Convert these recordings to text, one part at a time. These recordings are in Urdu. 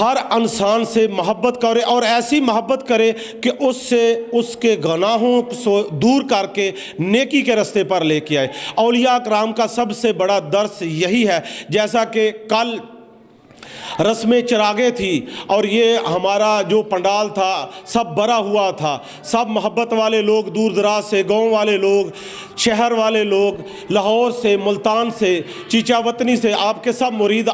ہر انسان سے محبت کرے اور ایسی محبت کرے کہ اس سے اس کے گناہوں کو دور کر کے نیکی کے راستے پر لے کے آئے۔ اولیاء کرام کا سب سے بڑا درس یہی ہے، جیسا کہ کل رسم چراغیں تھی اور یہ ہمارا جو پنڈال تھا سب بھرا ہوا تھا، سب محبت والے لوگ، دور دراز سے، گاؤں والے لوگ، شہر والے لوگ، لاہور سے، ملتان سے، چیچا وطنی سے، آپ کے سب مرید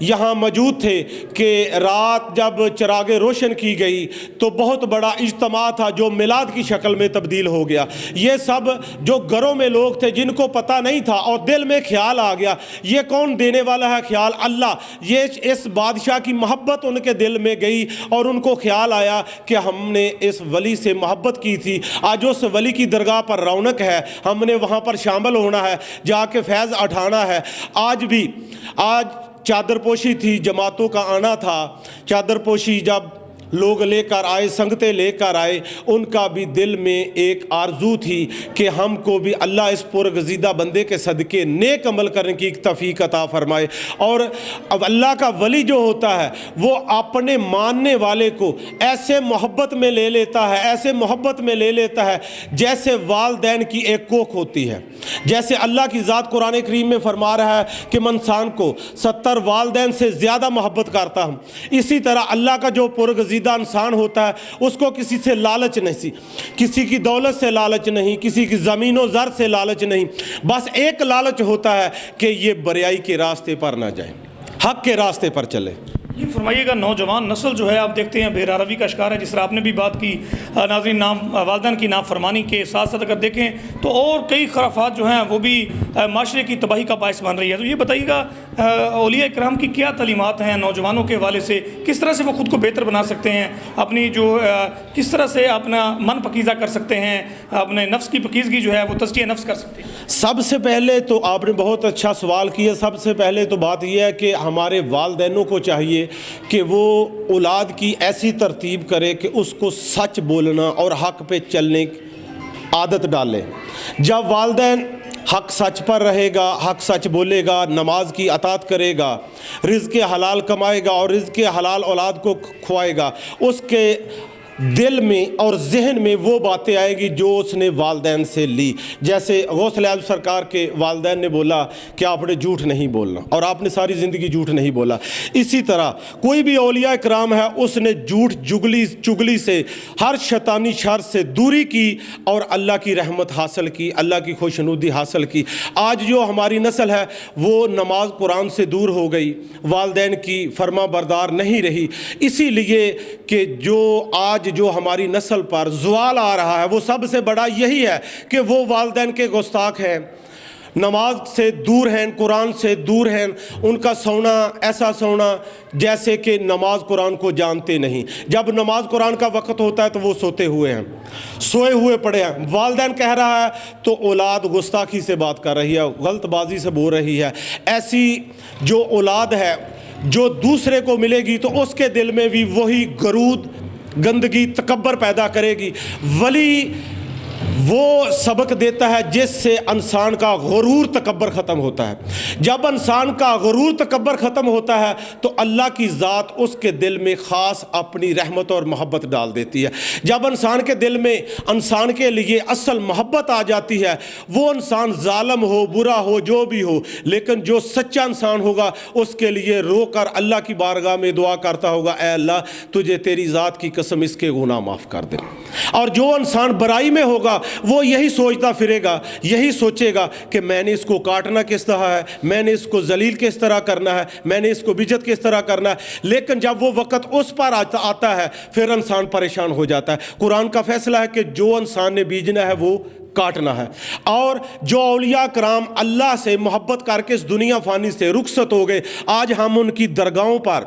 یہاں موجود تھے کہ رات جب چراغیں روشن کی گئی تو بہت بڑا اجتماع تھا جو میلاد کی شکل میں تبدیل ہو گیا۔ یہ سب جو گھروں میں لوگ تھے جن کو پتہ نہیں تھا اور دل میں خیال آ گیا، یہ کون دینے والا ہے خیال؟ اللہ۔ یہ اس بادشاہ کی محبت ان کے دل میں گئی اور ان کو خیال آیا کہ ہم نے اس ولی سے محبت کی تھی، آج اس ولی کی درگاہ پر رونق ہے، ہم نے وہاں پر شامل ہونا ہے، جا کے فیض اٹھانا ہے۔ آج چادر پوشی تھی، جماعتوں کا آنا تھا، چادر پوشی جب لوگ لے کر آئے، سنگتیں لے کر آئے، ان کا بھی دل میں ایک آرزو تھی کہ ہم کو بھی اللہ اس پرگزیدہ بندے کے صدقے نیک عمل کرنے کی توفیق عطا فرمائے۔ اور اب اللہ کا ولی جو ہوتا ہے وہ اپنے ماننے والے کو ایسے محبت میں لے لیتا ہے، ایسے محبت میں لے لیتا ہے جیسے والدین کی ایک کوکھ ہوتی ہے۔ جیسے اللہ کی ذات قرآن کریم میں فرما رہا ہے کہ میں انسان کو 70 والدین سے زیادہ محبت کرتا ہوں، اسی طرح اللہ کا جو پرگزیدہ انسان ہوتا ہے اس کو کسی سے لالچ نہیں، کسی کی دولت سے لالچ نہیں، کسی کی زمین و زر سے لالچ نہیں، بس ایک لالچ ہوتا ہے کہ یہ بریائی کے راستے پر نہ جائے، حق کے راستے پر چلے۔ یہ فرمائیے گا، نوجوان نسل جو ہے آپ دیکھتے ہیں بے روی کا شکار ہے، جس طرح آپ نے بھی بات کی ناظرین، والدین کی نافرمانی کے ساتھ ساتھ اگر دیکھیں تو اور کئی خرافات جو ہیں وہ بھی معاشرے کی تباہی کا باعث بن رہی ہے۔ تو یہ بتائیے گا اولیاء کرام کی کیا تعلیمات ہیں نوجوانوں کے حوالے سے، کس طرح سے وہ خود کو بہتر بنا سکتے ہیں، اپنی جو کس طرح سے اپنا من پکیزہ کر سکتے ہیں، اپنے نفس کی پکیزگی جو ہے وہ تزکیہ نفس کر سکتے ہیں؟ سب سے پہلے تو آپ نے بہت اچھا سوال کیا۔ سب سے پہلے تو بات یہ ہے کہ ہمارے والدینوں کو چاہیے کہ وہ اولاد کی ایسی ترتیب کرے کہ اس کو سچ بولنا اور حق پہ چلنے کی عادت ڈالے۔ جب والدین حق سچ پر رہے گا، حق سچ بولے گا، نماز کی اطاعت کرے گا، رزق حلال کمائے گا اور رزق حلال اولاد کو کھوائے گا، اس کے دل میں اور ذہن میں وہ باتیں آئے گی جو اس نے والدین سے لی۔ جیسے غوث اعظم سرکار کے والدین نے بولا کہ آپ نے جھوٹ نہیں بولنا، اور آپ نے ساری زندگی جھوٹ نہیں بولا۔ اسی طرح کوئی بھی اولیاء کرام ہے، اس نے جھوٹ چگلی سے، ہر شیطانی شر سے دوری کی اور اللہ کی رحمت حاصل کی، اللہ کی خوشنودی حاصل کی۔ آج جو ہماری نسل ہے وہ نماز قرآن سے دور ہو گئی، والدین کی فرما بردار نہیں رہی، اسی لیے کہ جو آج جو ہماری نسل پر زوال آ رہا ہے وہ سب سے بڑا یہی ہے کہ وہ والدین کے گستاخ ہیں، نماز سے دور ہیں، قرآن سے دور ہیں، ان کا سونا ایسا سونا جیسے کہ نماز قرآن کو جانتے نہیں۔ جب نماز قرآن کا وقت ہوتا ہے تو وہ سوتے ہوئے ہیں، سوئے ہوئے پڑے ہیں۔ والدین کہہ رہا ہے تو اولاد گستاخی سے بات کر رہی ہے، غلط بازی سے بول رہی ہے۔ ایسی جو اولاد ہے جو دوسرے کو ملے گی تو اس کے دل میں بھی وہی غرور، گندگی، تکبر پیدا کرے گی۔ ولی وہ سبق دیتا ہے جس سے انسان کا غرور، تکبر ختم ہوتا ہے۔ جب انسان کا غرور، تکبر ختم ہوتا ہے تو اللہ کی ذات اس کے دل میں خاص اپنی رحمت اور محبت ڈال دیتی ہے۔ جب انسان کے دل میں انسان کے لیے اصل محبت آ جاتی ہے، وہ انسان ظالم ہو، برا ہو، جو بھی ہو، لیکن جو سچا انسان ہوگا اس کے لیے رو کر اللہ کی بارگاہ میں دعا کرتا ہوگا، اے اللہ تجھے تیری ذات کی قسم اس کے گناہ معاف کر دے۔ اور جو انسان برائی میں ہوگا وہ یہی سوچتا پھرے گا، یہی سوچے گا کہ میں نے اس کو کاٹنا کس طرح ہے، میں نے اس کو ذلیل کس طرح کرنا ہے، میں نے اس کو بجت کس طرح کرنا ہے۔ لیکن جب وہ وقت اس پر آتا ہے پھر انسان پریشان ہو جاتا ہے۔ قرآن کا فیصلہ ہے کہ جو انسان نے بیجنا ہے وہ کاٹنا ہے۔ اور جو اولیاء کرام اللہ سے محبت کر کے اس دنیا فانی سے رخصت ہو گئے، آج ہم ان کی درگاہوں پر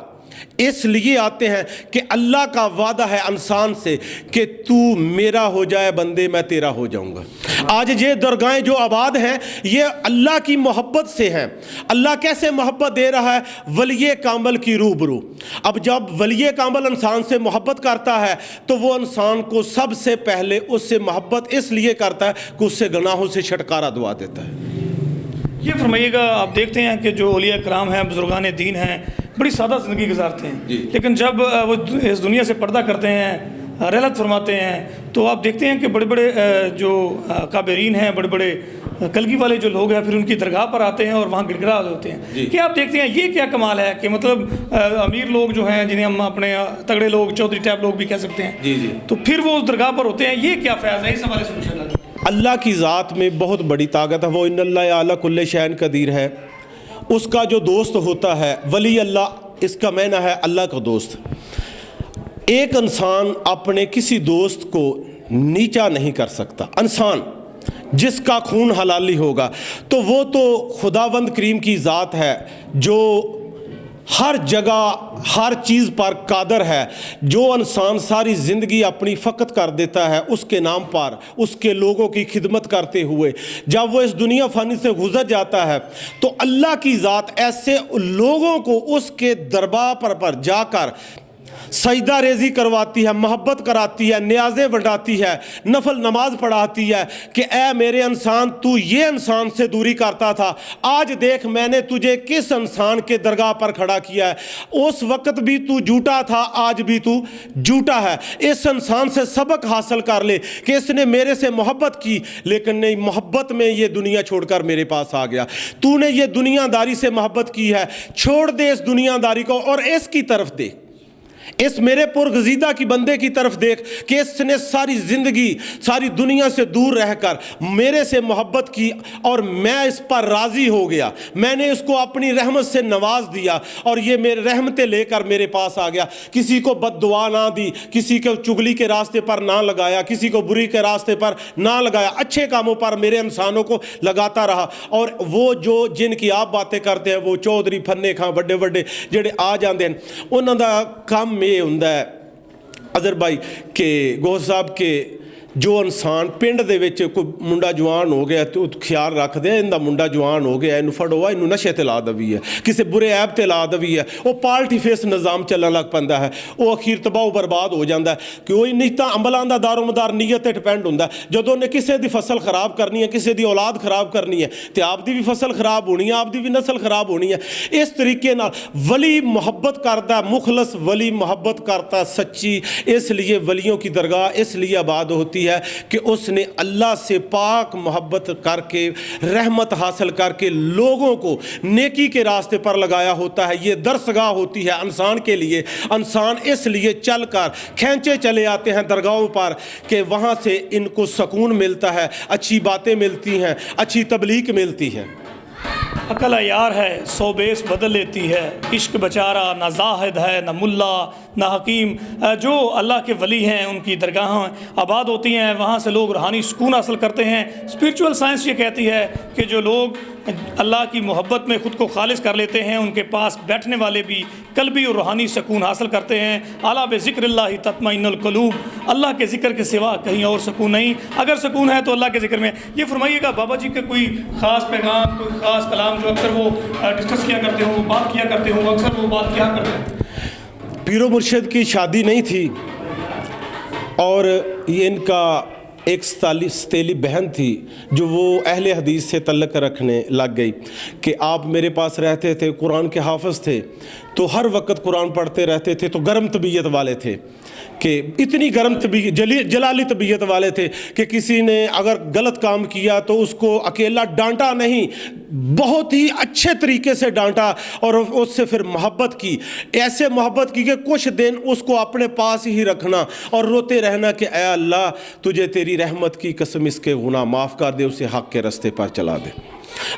اس لیے آتے ہیں کہ اللہ کا وعدہ ہے انسان سے کہ تو میرا ہو جائے بندے، میں تیرا ہو جاؤں گا۔ آج یہ درگاہیں جو آباد ہیں یہ اللہ کی محبت سے ہیں۔ اللہ کیسے محبت دے رہا ہے؟ ولی کامل کی روبرو۔ اب جب ولی کامل انسان سے محبت کرتا ہے تو وہ انسان کو سب سے پہلے اس سے محبت اس لیے کرتا ہے کہ اس سے گناہوں سے چھٹکارا دعا دیتا ہے۔ یہ فرمائیے گا، آپ دیکھتے ہیں کہ جو اولیاء کرام ہیں، بزرگان دین ہیں، بڑی سادہ زندگی گزارتے ہیں، جی۔ لیکن جب وہ اس دنیا سے پردہ کرتے ہیں، رحلت فرماتے ہیں، تو آپ دیکھتے ہیں کہ بڑے بڑے جو کابرین ہیں، بڑے بڑے کلگی والے جو لوگ ہیں، پھر ان کی درگاہ پر آتے ہیں اور وہاں گڑ گڑا ہوتے ہیں کہ آپ دیکھتے ہیں یہ کیا کمال ہے کہ مطلب امیر لوگ جو ہیں جنہیں ہم اپنے تگڑے لوگ، چودھری ٹائپ لوگ بھی کہہ سکتے ہیں، جی جی، تو پھر وہ اس درگاہ پر ہوتے ہیں، یہ کیا فیض ہے؟ اس حوالے سے پوچھا جاتا ہے۔ اللہ کی ذات میں بہت بڑی طاقت ہے، وہ ان اللہ علی کل شیء قدیر ہے۔ اس کا جو دوست ہوتا ہے ولی اللہ، اس کا معنی ہے اللہ کا دوست۔ ایک انسان اپنے کسی دوست کو نیچا نہیں کر سکتا۔ انسان جس کا خون حلالی ہوگا تو وہ تو خداوند کریم کی ذات ہے جو ہر جگہ ہر چیز پر قادر ہے۔ جو انسان ساری زندگی اپنی فقط کر دیتا ہے اس کے نام پر، اس کے لوگوں کی خدمت کرتے ہوئے، جب وہ اس دنیا فانی سے گزر جاتا ہے تو اللہ کی ذات ایسے لوگوں کو اس کے دربار پر جا کر سجدہ ریزی کرواتی ہے، محبت کراتی ہے، نیازیں بڑھاتی ہے، نفل نماز پڑھاتی ہے کہ اے میرے انسان، تو یہ انسان سے دوری کرتا تھا، آج دیکھ میں نے تجھے کس انسان کے درگاہ پر کھڑا کیا ہے۔ اس وقت بھی تو جھوٹا تھا، آج بھی تو جھوٹا ہے۔ اس انسان سے سبق حاصل کر لے کہ اس نے میرے سے محبت کی، لیکن نہیں، محبت میں یہ دنیا چھوڑ کر میرے پاس آ گیا۔ تو نے یہ دنیا داری سے محبت کی ہے، چھوڑ دے اس دنیا داری کو اور اس کی طرف دیکھ، اس میرے پرگزیدہ کی بندے کی طرف دیکھ کہ اس نے ساری زندگی ساری دنیا سے دور رہ کر میرے سے محبت کی اور میں اس پر راضی ہو گیا، میں نے اس کو اپنی رحمت سے نواز دیا اور یہ میرے رحمتیں لے کر میرے پاس آ گیا۔ کسی کو بد دعا نہ دی، کسی کو چگلی کے راستے پر نہ لگایا، کسی کو بری کے راستے پر نہ لگایا، اچھے کاموں پر میرے انسانوں کو لگاتا رہا۔ اور وہ جو جن کی آپ باتیں کرتے ہیں، وہ چودھری پھنے کھاں بڑے بڑے جڑے آ جاندے ہیں، انہوں دا کام یہ ہوندا ہے اظہر بھائی کہ گوہر صاحب کے جو انسان پنڈ دے وچ کوئی منڈا جوان ہو گیا تو خیال رکھ دے اندا منڈا جوان ہو گیا، اینو پھڑو، اینو نشے تے لا دوی ہے، کسی برے عیب تے لا دوی ہے، وہ پارٹی فیس نظام چلن لگ پندا ہے، وہ اخیر تباہ و برباد ہو جاندا ہے کہ وہی نہیں تاں عملاں دا دار و مدار نیت تے ڈپینڈ ہوندا ہے۔ جدوں نے کسی دی فصل خراب کرنی ہے، کسی دی اولاد خراب کرنی ہے تے آپ دی بھی فصل خراب ہونی ہے، آپ دی بھی نسل خراب ہونی ہے۔ اس طریقے نال ولی محبت کرتا ہے، مخلص ولی محبت کرتا ہے سچی، اس لیے ولیوں کی درگاہ اس لیے آباد ہوتی ہے کہ اس نے اللہ سے پاک محبت کر کے رحمت حاصل کر کے لوگوں کو نیکی کے راستے پر لگایا ہوتا ہے۔ یہ درسگاہ ہوتی ہے انسان کے لیے۔ انسان اس لیے چل کر کھینچے چلے آتے ہیں درگاہوں پر کہ وہاں سے ان کو سکون ملتا ہے، اچھی باتیں ملتی ہیں، اچھی تبلیغ ملتی ہے۔ عقل عیار ہے، سو بیس بدل لیتی ہے، عشق بچارہ نہ زاہد ہے نہ ملا نہ حکیم۔ جو اللہ کے ولی ہیں ان کی درگاہیں آباد ہوتی ہیں، وہاں سے لوگ روحانی سکون حاصل کرتے ہیں۔ اسپریچول سائنس یہ کہتی ہے کہ جو لوگ اللہ کی محبت میں خود کو خالص کر لیتے ہیں، ان کے پاس بیٹھنے والے بھی قلبی اور روحانی سکون حاصل کرتے ہیں۔ اعلیٰ بذکر اللہ تطمئن القلوب، اللہ کے ذکر کے سوا کہیں اور سکون نہیں، اگر سکون ہے تو اللہ کے ذکر میں۔ یہ فرمائیے گا بابا جی کا کوئی خاص پیغام، کوئی خاص کلام جو اکثر وہ ڈسکس کیا کرتے ہوں، وہ بات کیا کرتے ہوں، اکثر وہ بات کیا کرتے ہیں؟ پیر و مرشد کی شادی نہیں تھی اور یہ ان کا ایک ستیلی بہن تھی جو وہ اہل حدیث سے تعلق رکھنے لگ گئی کہ آپ میرے پاس رہتے تھے، قرآن کے حافظ تھے، تو ہر وقت قرآن پڑھتے رہتے تھے، تو گرم طبیعت والے تھے کہ اتنی گرم طبیعت، جلالی طبیعت والے تھے کہ کسی نے اگر غلط کام کیا تو اس کو اکیلا ڈانٹا نہیں، بہت ہی اچھے طریقے سے ڈانٹا اور اس سے پھر محبت کی، ایسے محبت کی کہ کچھ دن اس کو اپنے پاس ہی رکھنا اور روتے رہنا کہ اے اللہ تجھے تیری رحمت کی قسم اس کے گناہ معاف کر دے، اسے حق کے راستے پر چلا دے۔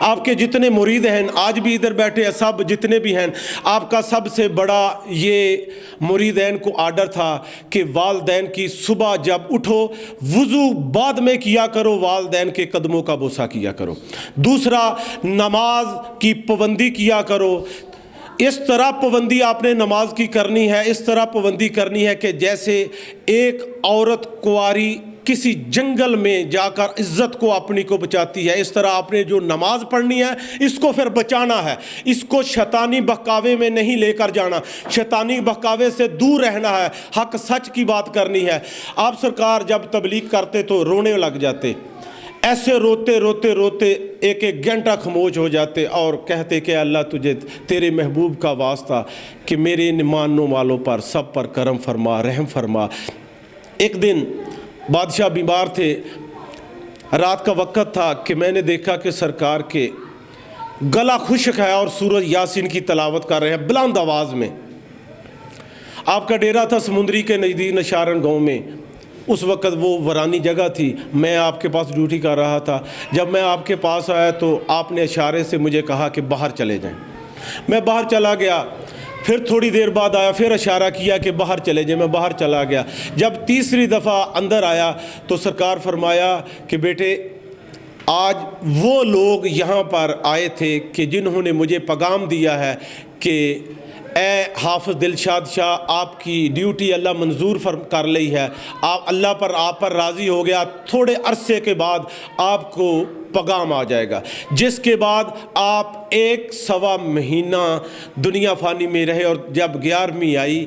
آپ کے جتنے مرید ہیں آج بھی ادھر بیٹھے ہیں، سب جتنے بھی ہیں، آپ کا سب سے بڑا یہ مریدین کو آرڈر تھا کہ والدین کی صبح جب اٹھو وضو بعد میں کیا کرو، والدین کے قدموں کا بوسہ کیا کرو۔ دوسرا، نماز کی پابندی کیا کرو۔ اس طرح پابندی آپ نے نماز کی کرنی ہے، اس طرح پابندی کرنی ہے کہ جیسے ایک عورت کنواری کسی جنگل میں جا کر عزت کو اپنی کو بچاتی ہے، اس طرح آپ نے جو نماز پڑھنی ہے اس کو پھر بچانا ہے، اس کو شیطانی بہکاوے میں نہیں لے کر جانا، شیطانی بہکاوے سے دور رہنا ہے، حق سچ کی بات کرنی ہے۔ آپ سرکار جب تبلیغ کرتے تو رونے لگ جاتے، ایسے روتے روتے روتے ایک ایک گھنٹہ خاموش ہو جاتے اور کہتے کہ اللہ تجھے تیرے محبوب کا واسطہ کہ میرے ان ماننے والوں پر سب پر کرم فرما، رحم فرما۔ ایک دن بادشاہ بیمار تھے، رات کا وقت تھا کہ میں نے دیکھا کہ سرکار کے گلا خشک ہے اور سورۃ یاسین کی تلاوت کر رہے ہیں بلند آواز میں۔ آپ کا ڈیرا تھا سمندری کے نزدیک نشارن گاؤں میں، اس وقت وہ ورانی جگہ تھی، میں آپ کے پاس ڈیوٹی کر رہا تھا۔ جب میں آپ کے پاس آیا تو آپ نے اشارے سے مجھے کہا کہ باہر چلے جائیں۔ میں باہر چلا گیا، پھر تھوڑی دیر بعد آیا، پھر اشارہ کیا کہ باہر چلے جائیں، میں باہر چلا گیا۔ جب تیسری دفعہ اندر آیا تو سرکار فرمایا کہ بیٹے آج وہ لوگ یہاں پر آئے تھے کہ جنہوں نے مجھے پیغام دیا ہے کہ اے حافظ دلشاد شاہ، آپ کی ڈیوٹی اللہ منظور کر لی ہے، آپ پر راضی ہو گیا، تھوڑے عرصے کے بعد آپ کو پیغام آ جائے گا، جس کے بعد آپ 1.25 مہینہ دنیا فانی میں رہے، اور جب 11ویں آئی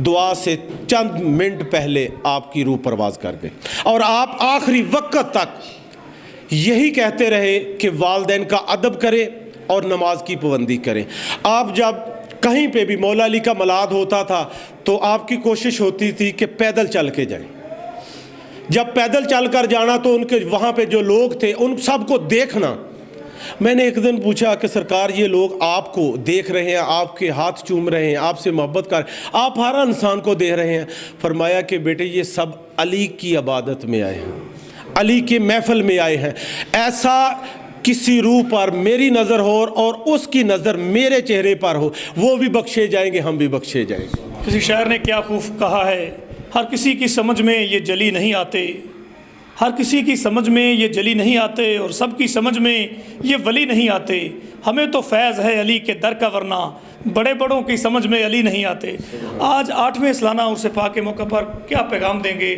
دعا سے چند منٹ پہلے آپ کی روح پرواز کر گئے، اور آپ آخری وقت تک یہی کہتے رہے کہ والدین کا ادب کرے اور نماز کی پابندی کرے۔ آپ جب کہیں پہ بھی مولا علی کا میلاد ہوتا تھا تو آپ کی کوشش ہوتی تھی کہ پیدل چل کے جائیں۔ جب پیدل چل کر جانا تو ان کے وہاں پہ جو لوگ تھے ان سب کو دیکھنا۔ میں نے ایک دن پوچھا کہ سرکار یہ لوگ آپ کو دیکھ رہے ہیں، آپ کے ہاتھ چوم رہے ہیں، آپ سے محبت کر، آپ ہر انسان کو دیکھ رہے ہیں۔ فرمایا کہ بیٹے یہ سب علی کی عبادت میں آئے ہیں، علی کے محفل میں آئے ہیں۔ ایسا کسی روح پر میری نظر ہو اور اس کی نظر میرے چہرے پر ہو، وہ بھی بخشے جائیں گے، ہم بھی بخشے جائیں گے۔ کسی شاعر نے کیا خوب کہا ہے، ہر کسی کی سمجھ میں یہ جلی نہیں آتے، ہر کسی کی سمجھ میں یہ جلی نہیں آتے، اور سب کی سمجھ میں یہ ولی نہیں آتے۔ ہمیں تو فیض ہے علی کے در کا، ورنہ بڑے بڑوں کی سمجھ میں علی نہیں آتے۔ آج 8ویں سالانہ عرس پاک کے موقع پر کیا پیغام دیں گے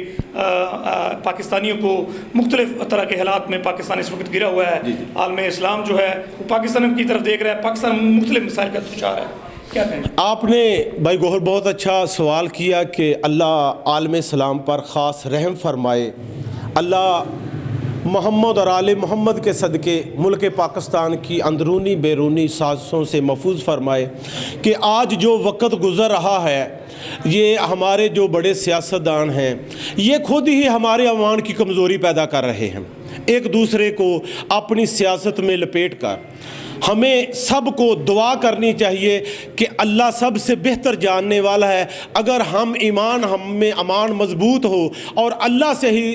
پاکستانیوں کو؟ مختلف طرح کے حالات میں پاکستان اس وقت گرا ہوا ہے، عالم اسلام جو ہے وہ پاکستان کی طرف دیکھ رہا ہے، پاکستان مختلف مسائل کا دچار ہے، کیا کہیں؟ آپ نے بھائی گوہر بہت اچھا سوال کیا کہ اللہ عالم اسلام پر خاص رحم فرمائے، اللہ محمد اور آل محمد کے صدقے ملک پاکستان کی اندرونی بیرونی سازشوں سے محفوظ فرمائے کہ آج جو وقت گزر رہا ہے، یہ ہمارے جو بڑے سیاستدان ہیں یہ خود ہی ہمارے عوام کی کمزوری پیدا کر رہے ہیں، ایک دوسرے کو اپنی سیاست میں لپیٹ کر۔ ہمیں سب کو دعا کرنی چاہیے کہ اللہ سب سے بہتر جاننے والا ہے۔ اگر ہم میں امان مضبوط ہو اور اللہ سے ہی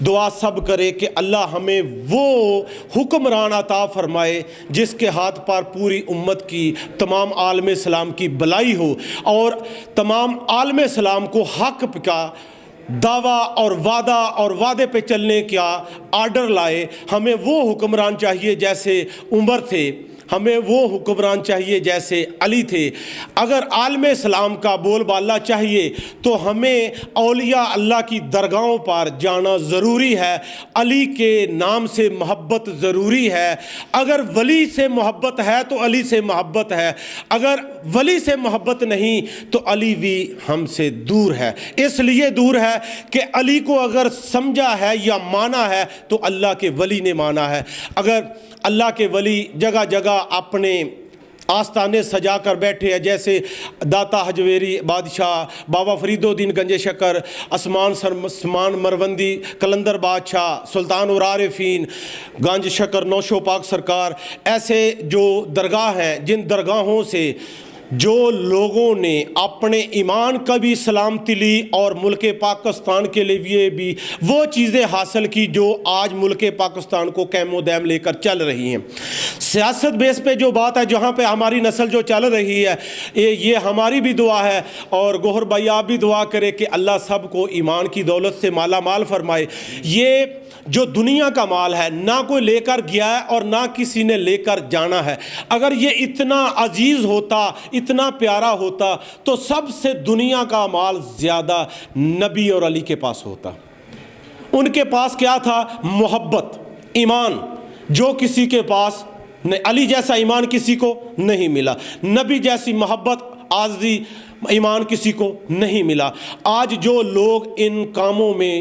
دعا سب کرے کہ اللہ ہمیں وہ حکمران عطا فرمائے جس کے ہاتھ پر پوری امت کی، تمام عالم اسلام کی بلائی ہو، اور تمام عالم اسلام کو حق کا دعویٰ اور وعدے پہ چلنے کا آرڈر لائے۔ ہمیں وہ حکمران چاہیے جیسے عمر تھے، ہمیں وہ حکمران چاہیے جیسے علی تھے۔ اگر عالم اسلام کا بول بالا چاہیے تو ہمیں اولیاء اللہ کی درگاہوں پر جانا ضروری ہے، علی کے نام سے محبت ضروری ہے۔ اگر ولی سے محبت ہے تو علی سے محبت ہے، اگر ولی سے محبت نہیں تو علی بھی ہم سے دور ہے۔ اس لیے دور ہے کہ علی کو اگر سمجھا ہے یا مانا ہے تو اللہ کے ولی نے مانا ہے۔ اگر اللہ کے ولی جگہ جگہ اپنے آستانے سجا کر بیٹھے ہیں، جیسے داتا حجویری بادشاہ، بابا فرید الدین گنج شکر، عثمان مروندی، قلندر بادشاہ، سلطان عارفین، گنج شکر، نوشو پاک سرکار، ایسے جو درگاہ ہیں جن درگاہوں سے جو لوگوں نے اپنے ایمان کا بھی سلامتی لی اور ملک پاکستان کے لیے بھی وہ چیزیں حاصل کی جو آج ملک پاکستان کو قائم و دائم لے کر چل رہی ہیں۔ سیاست بیس پہ جو بات ہے، جہاں پہ ہماری نسل جو چل رہی ہے، یہ ہماری بھی دعا ہے، اور گوہر بھائی آپ بھی دعا کرے کہ اللہ سب کو ایمان کی دولت سے مالا مال فرمائے۔ یہ جو دنیا کا مال ہے نہ کوئی لے کر گیا ہے اور نہ کسی نے لے کر جانا ہے۔ اگر یہ اتنا عزیز ہوتا، اتنا پیارا ہوتا تو سب سے دنیا کا مال زیادہ نبی اور علی کے پاس ہوتا۔ ان کے پاس کیا تھا؟ محبت، ایمان، جو کسی کے پاس نہیں۔ علی جیسا ایمان کسی کو نہیں ملا، نبی جیسی محبت، عاجزی، ایمان کسی کو نہیں ملا۔ آج جو لوگ ان کاموں میں